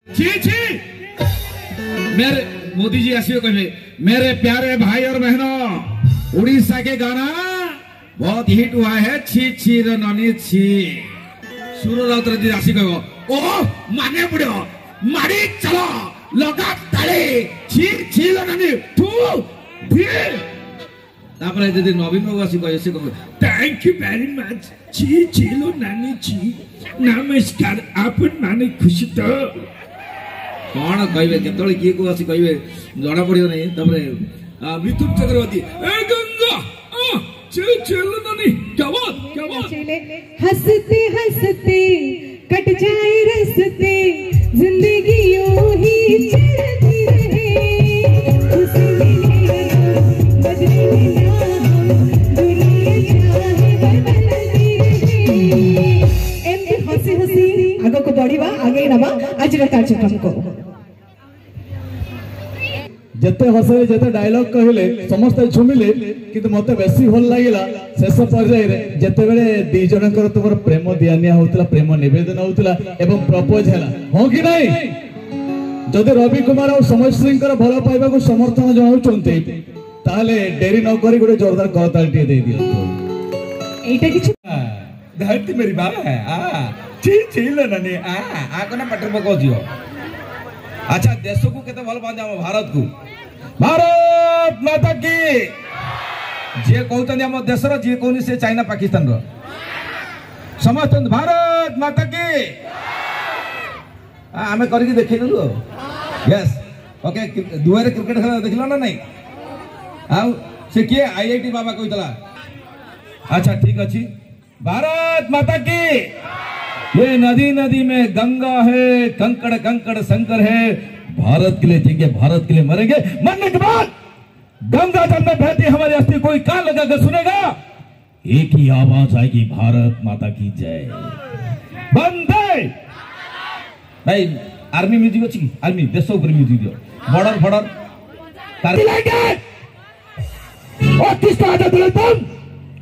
छी छी मेरे मोदी जी आसियो कहे मेरे प्यारे भाई और बहनों उड़ीसा के गाना बहुत हिट हुआ है छी छी रे ननी छी सूर्य राउतर जी आसी कहो ओ माने बुढ़ो मारी चलो लगा ताले छी छी रे ननी तू भी तापर यदि नवीन बाबू आसी कहे से कहो थैंक यू वेरी मच छी छी लो नानी छी नमस्कार आपन माने खुशी तो कौन कहे केतले किए को आसी कहे जड़ा पड़ियो नहीं तबरे मिथुन चक्रवर्ती ए गंगा चल चल नानी क्या बात हंसते हंसते कट जाए रस्ते जिंदगी यूं ही चलती रहे खुशी मिले बदले ना दुनिया चाहे बदलती रहे एमती हंसी हंसी आगे को बढ़िबा आगे नबा आज कार्यक्रम को जेते हसे जेते डायलॉग कहले समस्त झुमिले किंतु मते बेसी भल लागिला शेष पर्याय रे जेते बेले दी जनकर तुमर प्रेम दियानिया होतला प्रेम निवेदन होतला एवं प्रपोज हैला हो कि नहीं जदि रवि कुमार और समश्री कर भल पाइबा को समर्थन जणाउ चंते ताले डेरी न करी गोटे जोरदार करतालटी दे दियो एटा किछ धरती मेरी बा है छी छी ले ननी कोना पटर पको दियो अच्छा देश को केते भल पांदे हम भारत को भारत माता की जे कहतन हम देश रो जे कोनी से चाइना पाकिस्तान रो समस्त भारत माता की हमें करके देखै दलु यस ओके दुआरे क्रिकेट खेला देखलो ना नहीं आ से के आईआईटी बाबा कहतला अच्छा ठीक अछि भारत माता की ये नदी नदी में गंगा है कंकड़ कंकड़ शंकर है भारत के लिए जिएंगे भारत के लिए मरेंगे मरने के बाद गंगा जल में बहती हमारी अस्थि कोई कान लगाकर सुनेगा एक ही आवाज आएगी भारत माता की जय वंदे भाई आर्मी म्यूजिक अच्छी आर्मी देश ऊपर म्यूजिक दियो बॉर्डर बॉर्डर और किसका आजाद तुम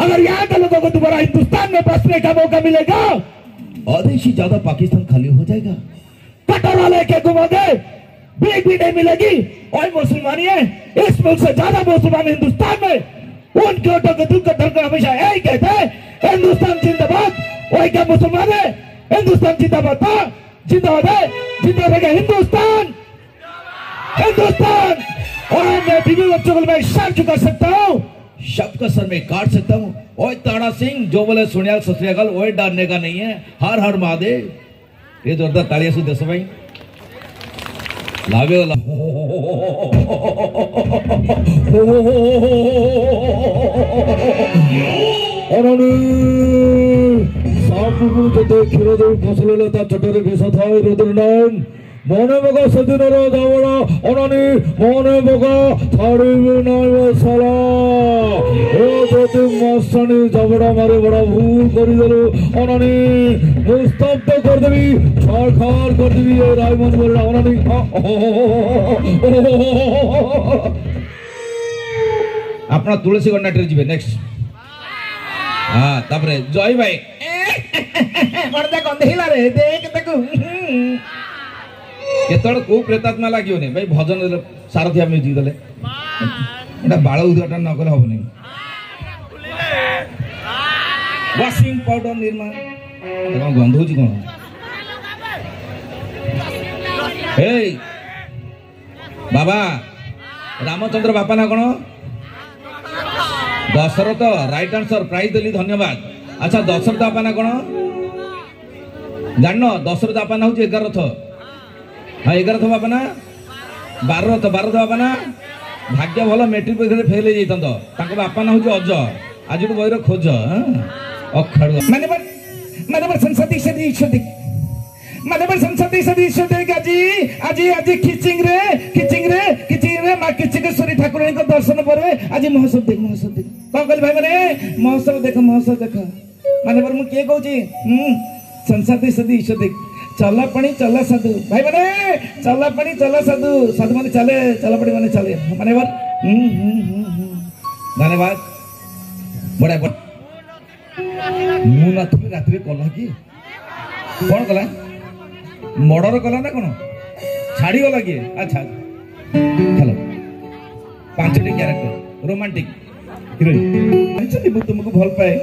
अगर यहाँ के लोगों को दोबारा हिंदुस्तान में बसने का मौका मिलेगा आधे से ज्यादा पाकिस्तान खाली हो जाएगा कटोरा लेके घुमोगे भीख भी नहीं मिलेगी और मुसलमानी है इस मुल्क से ज्यादा मुसलमान हिंदुस्तान में उनके ओटों को दुख धड़कर हमेशा यही कहते हैं हिंदुस्तान जिंदाबाद वही क्या मुसलमान है हिंदुस्तान जिंदाबाद था जिंदाबाद है जिंदा रहेगा हिंदुस्तान हिंदुस्तान और मैं बीवी बच्चों को मैं शान चुका सकता हूँ शब्द का सर में काट सकता हूँ ओए ताड़ा सिंह जो बोले सुनियाल ससुरियागल ओए डरने का नहीं है हर हर महादेव ये जोरदार तालियां से दस भाई लावे वाला सांप को तो खीरो दे फसल लेता चटरे भेसा था रुद्रनारायण मने बगा सदिन रो दावड़ा अनानी मने बगा थाड़ी बिनाय साला ए जति मस्तानी जबड़ा मारे बड़ा भूल करी देलो अनानी मुस्तब्द कर देबी छाड़ कर देबी ए रायमन बोलड़ा अनानी अपना तुलसी गन्नाटे जीवे नेक्स्ट हां तापरे जय भाई मरदा गंधेला रे देख देखो केतळ को प्रेतात्मा लागियो ने भाई भजन सारथिया म्यूजिक दले एटा बाळ उद्घाटन न कले होब नै वॉशिंग पाउडर निर्माण कोन गंध होची कोन ए बाबा रामचंद्र बापा ना कोन दशरथ राइट आंसर प्राइज देली धन्यवाद अच्छा दशरथ बापा ना कोन जाननो दशरथ बापा ना होची 11 रथ हाँ 11 बापा ना 12 बापा ना भाग्य भल मेट्रिक परीक्षा फेल हो जाता बापा ना हूँ अज आज बहर खोज अखाड़ मानव संसदी आज खिचिंग रे माँ किचिकेश्वरी ठाकुर दर्शन पर आज महोत्सव देख कौन कह भाई मैंने महोत्सव देख मानव मुझे किए कहूँ संसदी सदी देख चला पानी चला साधु भाई माने चला पानी चला साधु साधु माने चले चला पानी माने चले माने बार धन्यवाद बड़ा मु ना तुम रात्रि कला कि कौन कला मर्डर कला ना कौन ଛାଡ଼ିଗଲା କିଏ? ଆଚ୍ଛା ଖେଳ 5ଟି କ୍ୟାରେକ୍ଟର ରୋମାଣ୍ଟିକ ହିରୋଇନ। ଜାଣିଛନ୍ତି ମୁଁ ତୁମକୁ ଭଲ ପାଏ।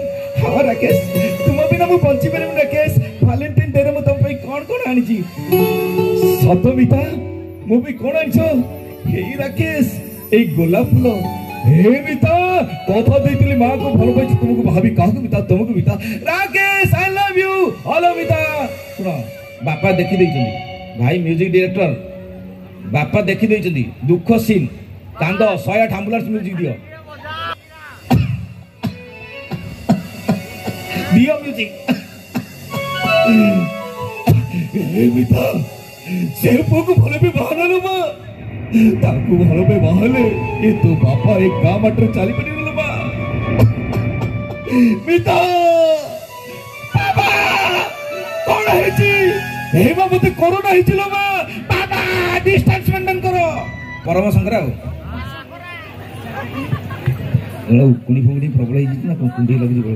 ହଁ ରାକେଶ, ତୁମ ବିନା ମୁଁ ବଞ୍ଚି ପାରିବି ରାକେଶ। ଭାଲେଣ୍ଟାଇନ ଡେ ରେ ମୁଁ ତମ ପାଇଁ କଣ କଣ ଆଣିଛି? ସତ ମିତା, ମୁଁ ବି କଣ ଆଣିଛ? ହେଇ ରାକେଶ, ଏଇ ଗୋଲାପ ଫୁଲ। हे मिता, कथा देइतिली मां को भलो पाइछि, तुमको भाभी काहको मिता, तुमको मिता। Rakesh I love you, hello मिता। सुनो बापा देखि दैछन्ती, भाई म्यूजिक डायरेक्टर बापा देखि दैछन्ती, दुख सीन कांद 108 एम्बुलेंस म्यूजिक दियो दियो म्यूजिक। हे मिता, से को भलो भी बहाना लो मां, ताकू भलो पे बाहले ये तो बापा एक गांव मटर चाली पड़ी लो बा। मिता बाबा कौन है जी? हे बाबा तो कोरोना है चिलो बा। बाबा डिस्टेंस मेंटेन करो। परम संग्राम लो कुनी फुगनी प्रॉब्लम है ना, कुंडी लग जी बोल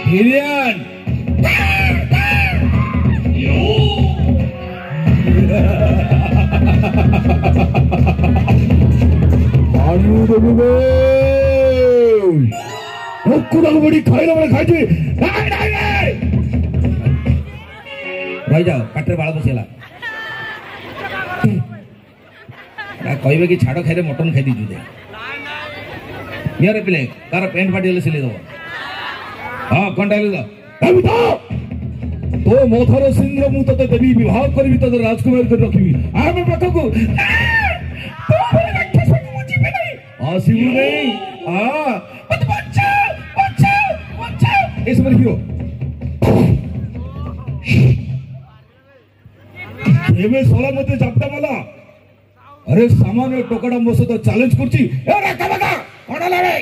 हिरियन बड़ी खाइला बड़ा खाइ रही जाओ पाटे बाल बसेला कहबे कि छाड़ खाइले मटन खाई दी दे नियर पिले तार पेंट फाटी गले सिले दो। हाँ कौन डायलॉग तो मोथर सिंह मु तते देवी विवाह करबी तते राजकुमार कर रखिबी आमे पाखकु आसिबु नहीं आ मत बच्चा बच्चा बच्चा इस बार हिरो एमे सोला मते जापटा वाला। अरे सामान्य टोकड़ा मोसे तो चैलेंज करछि। ए राका बाका कोडा लावे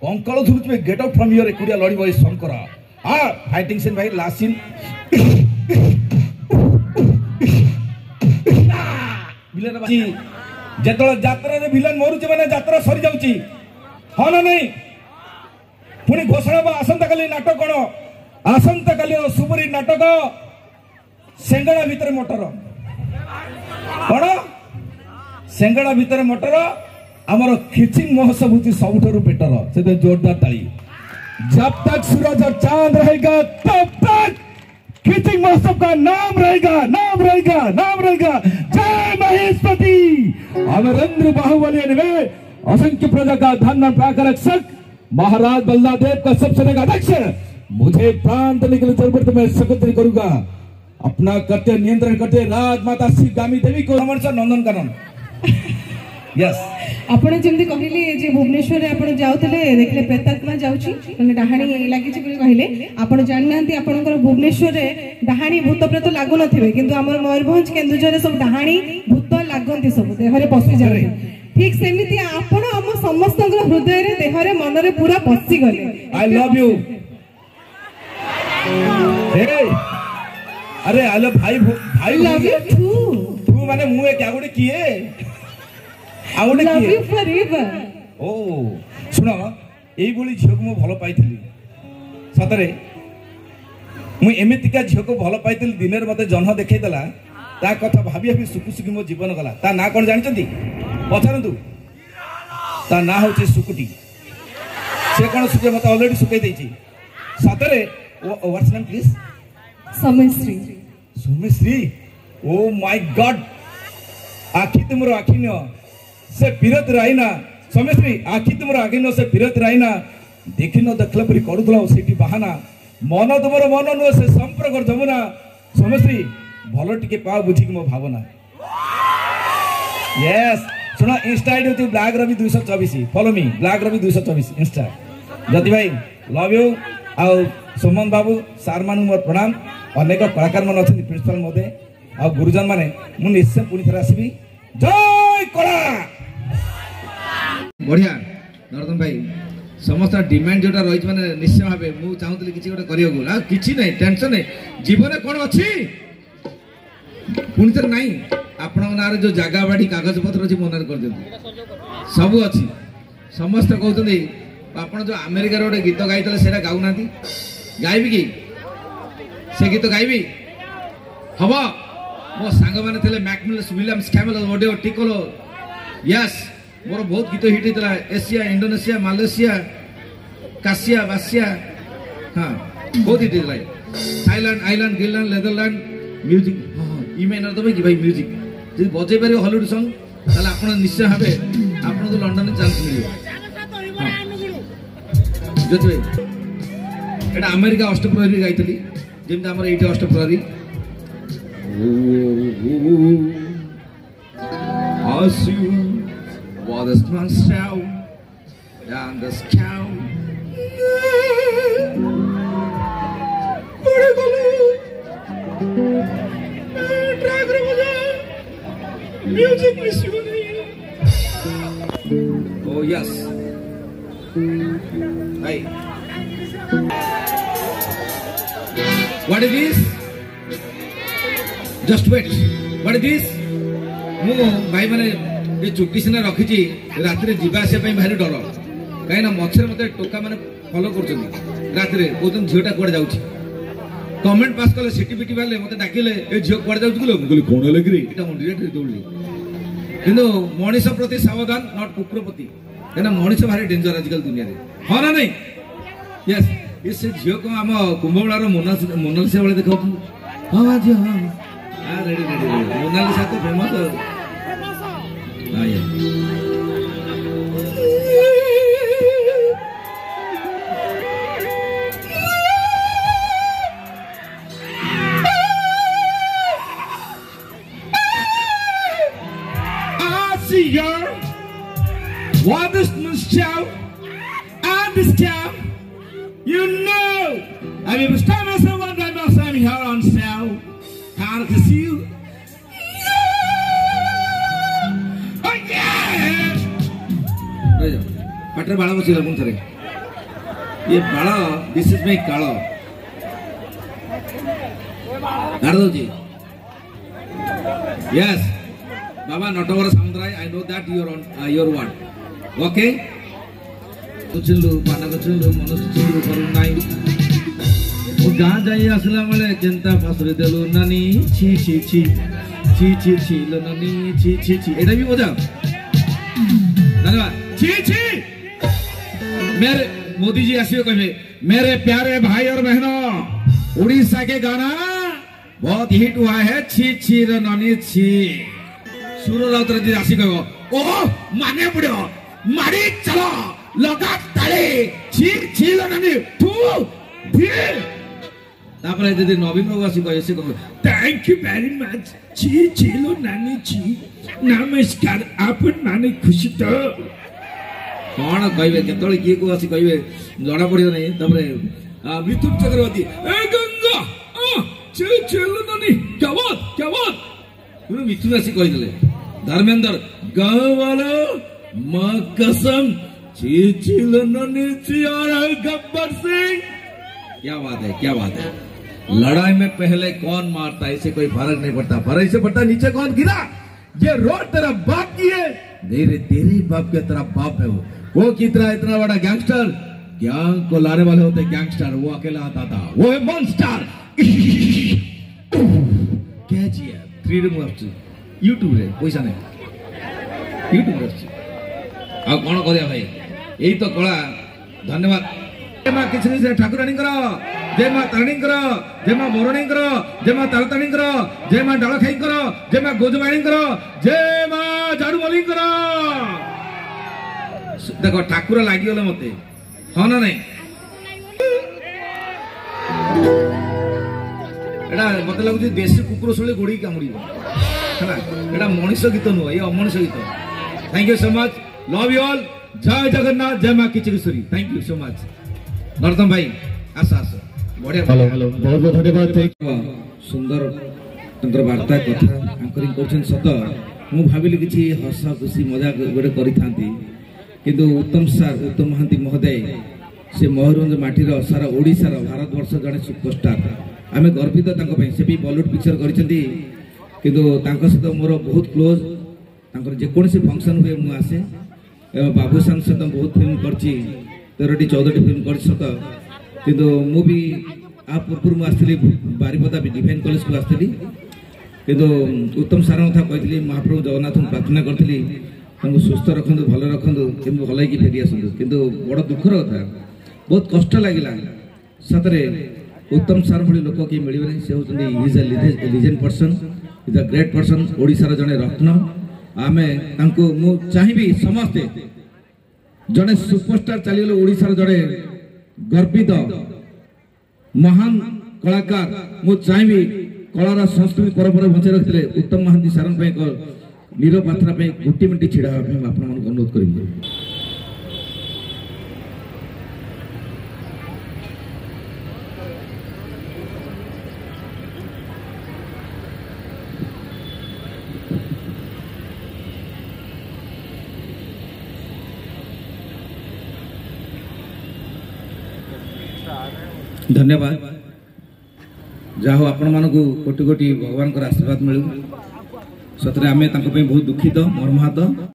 कंकाल धुरुच में गेट आउट फ्रॉम हियर एकुडिया लड़ी बई शंकरा। हाँ फाइटिंग सीन भाई लास्ट सीन विलेन बाजी जेतळ यात्रा रे विलेन मरुचे माने यात्रा सरी जाउची। हाँ ना नहीं पुणी घोषणा बा आसंता काली नाटक कोन आसंता काली सुपरी नाटक सेंगड़ा भीतर मोटर कोन सेंगड़ा भीतर मोटर हमर खिचिंग महोत्सव होती सबुठारु बेटर से जोरदार ताली। जब तक सूरज और चांद रहेगा तब तक खिचिंग महोत्सव का नाम रहेगा नाम रहेगा नाम रहेगा। जय महेशपति अमरेंद्र बाहुबली ने असंख्य प्रजा का धन प्राकर रक्षक महाराज बल्लादेव का सबसे बड़ा अध्यक्ष मुझे प्राण देने के लिए जरूरत मैं सकत्रित करूंगा। अपना कर्तव्य नियंत्रण करते राजमाता श्री गामी देवी को नंदन कानन। यस आपण जेमती कहले जे भुवनेश्वर आपण जाउतले देखले प्रेतात्मा जाउची माने डाहाणी लागि छि बोली कहले आपण जाननांती आपणकर भुवनेश्वर रे डाहाणी भूत प्रेत लागु नथिबे किंतु हमर मयूरभंज केन्दुझर सब डाहाणी भूत लागंती सब देहरे पसि जाय। ठीक सेमिति आपण हम समस्तंकर हृदय रे देहरे मन रे पूरा पसि गले। I love you. हे अरे हेलो भाई भाई लव यू टू तू माने मुए क्या गोटे किए आउडे लव किए यू फॉरएवर। ओ सुनो एई बोली झियो को मो भलो पाइथिली सतरे मु एमितिका झियो को भलो पाइथिली दिनेर मते जन्ह देखै देला ता कथा भाबी भाबी सुकु सुकु मो जीवन गला। ता ना कोन जानिचंती पछारंतु ता ना होचे सुकुटी से कोन सुके मते ऑलरेडी सुकै देछि सतरे what's name please Samayshree Someshree. Oh my God आखि तुमरो आखि न से पिरत राइना सोमेश्री आखि तुमरो आखि न से पिरत राइना देखि न देखला परि करूथला सेठी बहाना मन तुमरो मन न से संपर्क जमुना सोमेश्री भलो टिके पा बुझी कि मो भावना। यस सुना इंस्टा आईडी होती black Ravi 224 follow me black Ravi 224 insta. जति भाई लव यू आ सुमन बाबू सार मान मोर प्रणाम। अनेक कलाकार मान अच्छा प्रिंसिपाल महोदय आ गुरुजन माने मु निश्चय पुनी थरा आसीबी। जय कला बढ़िया नरदन भाई समस्त डिमांड जोटा रही माने निश्चय भाबे मु चाहूतली किछि गोटे करियो आ किछि नै टेंशन नै जीवन कोन अछि पुनी थरा नै आपण नारे जो जागा बाडी कागज पत्र अछि मोनर कर देते सब अछि समस्त कहउतली आपण जो अमेरिका रे गोटे गीत गाइतले सेरा गाउ नांती गाइबी कि से गीत गाइबी हबो मो सांग माने थे मैकमिलस विलियम्स कैमेल ओडियो टिकोलो यस मोर बहुत गीत हिट होता एशिया इंडोनेशिया मालयेशिया कासिया बासिया हाँ बहुत हिट होता Thailand island Greenland Netherland music इ माइनर दबे कि भाई म्यूजिक जब बजे पारे हॉलीवुड सॉन्ग ताले आपण निश्चय भाबे आपण को लंडन में चांस मिलियो जति एटा अमेरिका अष्टप्रहरी गाइतली जेमते हमर eighty अष्टप्रहरी as you was the small show down the scow music oh yes hey what is this just wait what is this मु भाई मैंने ये चुट्टी सिना रखी रात जावास भारी डर कहीं मछे मत टोका मैंने फलो कर रात कौन झीटा कौड़े जाऊँ कमेंट पास कले सीटी पिटी बारे मत डाकिले झील कौड़े जाऊँ कहली कौन लगे ये मुझे दौड़ी कि मनीष प्रति सावधान नट कुकुर प्रति कहीं मनीष भारी डेंजर आजकल दुनिया हाँ ना नहीं यस ये से झील को आम कुंभमेलार मोनालिसा भाई देखा हाँ हाँ झील हाँ हाँ रेडी रेडी मोनालिसा तो फेमस हाँ ये what is this show and this cow you know I mean it's time as one that was I'm here on sale can't see you oh yeah पटर बाला बची लगूं थरे ये बाला दिस इज माय कालो गाड़ो जी यस बाबा नटवर समुद्राय I know that you're on your one okay कुचलू पाना कुचलू मनस कुचलू करू नाई ओ गां जाई असला मले केंता पासरे देलु नानी छी छी छी छी छी छी लो नानी छी छी छी एटा भी मजा धन्यवाद छी छी मेरे मोदी जी आसियो कहे मेरे प्यारे भाई और बहनों उड़ीसा के गाना बहुत हिट हुआ है छी छी रो नानी छी सूर्य राउतर जी आसी कहो ओ माने पड़ो मारी चलो लगा ताले छी छी नानी तू भी तापर यदि नवीन बाबू आसी कहे से कहो थैंक यू वेरी मच छी छी नानी छी नमस्कार आपन माने खुशी तो कौन कहबे केतळे किए को आसी कहबे जणा पड़ियो नहीं तबरे मिथुन चक्रवर्ती ए गंगा छी छी नानी क्या बात तू मिथुन आसी कहि देले धर्मेंद्र गाँव वालों माँ कसम छी छी नानी छी और गब्बर सिंह क्या बात है लड़ाई में पहले कौन मारता है इसे कोई फर्क नहीं पड़ता फर्क से पड़ता नीचे कौन गिरा ये रोड तेरा बाप की है तेरे बाप के तेरा बाप है वो कितना इतना बड़ा गैंगस्टर गैंग को लाने वाले होते गैंगस्टर वो अकेला आता था वो है मॉन्स्टर क्या जी है 3D यूट्यूब रे पैसा नहीं यूट्यूब आ कौन करिया भाई यही तो कला धन्यवाद जय मां किछनी से ठाकुरानी करो जय मां तारणी करो जय मां मोरणी करो जय मां तारताणी करो जय मां डालखाई करो जय मां गोजवाणी करो जय मां झाड़ू बोली करो देखो ठाकुर लागी गले मते हाँ ना नहीं एटा मत लगुच देशी कुकुर शोले गोड़ी कामुड़िबो है एटा मनीष गीत नुह ये अमनीष गीत thank you so much love you all जय जगन्नाथ जय मां किचकेश्वरी thank you so much Narottam भाई आस बढ़िया हेलो बहुत बहुत धन्यवाद सुंदर तंत्र वार्ता कथा एंकरिंग करछन सत मु भाबिली किछि हस खुशी मजाक गोटे करिथांती किंतु उत्तम महांती महोदय से मयूरभंज माटीर सारा ओडिशार भारतवर्ष जड़े सुपरस्टार आम गर्वित से भी बॉलीवुड पिक्चर करिसेंती किंतु सहित मोर बहुत क्लोज जेकोसी फंक्शन हुए मुझे आसे बाबूसान सहित बहुत फिल्म कर 13टी 14टी फिल्म कर सत किंतु मु भी आ पूर्व मुझे बारिपदा डिफेन्स कॉलेज को आसती କିନ୍ତୁ ଉତ୍ତମ ସାର୍ କଥା କହିଥିଲି ମହାପ୍ରଭୁ ଜଗନ୍ନାଥଙ୍କୁ ପ୍ରାର୍ଥନା କରିଥିଲି ତାଙ୍କୁ ସୁସ୍ଥ ରଖନ୍ତୁ ଭଲ ରଖନ୍ତୁ କେମିତି ଭଲ ହେଇକି ଫେରି ଆସନ୍ତୁ କିନ୍ତୁ ବଡ଼ ଦୁଃଖର କଥା ବହୁତ କଷ୍ଟ ଲାଗିଲା ସତରେ ଉତ୍ତମ ସାର୍ ଭଳି ଲୋକ କେହି ମିଳିବେନି ସେ ହେଉଛନ୍ତି is a legend person is ଅ ଗ୍ରେଟ୍ ପର୍ସନ୍ ଓଡ଼ିଶାର ଜଣେ ରତ୍ନ ଆମେ ତାଙ୍କୁ ମୁଁ ଚାହିଁବି ସମସ୍ତେ ଜଣେ ସୁପରଷ୍ଟାର ଚାଲିଗଲେ ଓଡ଼ିଶାର ଜଣେ ଗର୍ବିତ ମହାନ କଳାକାର ମୁଁ ଚାହିଁବି କଳାର ସଂସ୍କୃତି ପରମ୍ପରା ବଞ୍ଚାଇ ରଖିଥିଲେ ଉତ୍ତମ ମହାନ୍ତି ସାରଙ୍କ ପାଇଁ ଏକ ନିର ପ୍ରାର୍ଥନା ପାଇଁ ଗୋଟିଏ ମିନିଟ୍ ଛିଡ଼ା ହେବା ପାଇଁ ମୁଁ ଆପଣମାନଙ୍କୁ ଅନୁରୋଧ କରିବି। धन्यवाद जहाँ आपण मानक कोटि कोटि भगवान आशीर्वाद मिलू सतरे आम बहुत दुखित मर्माहत।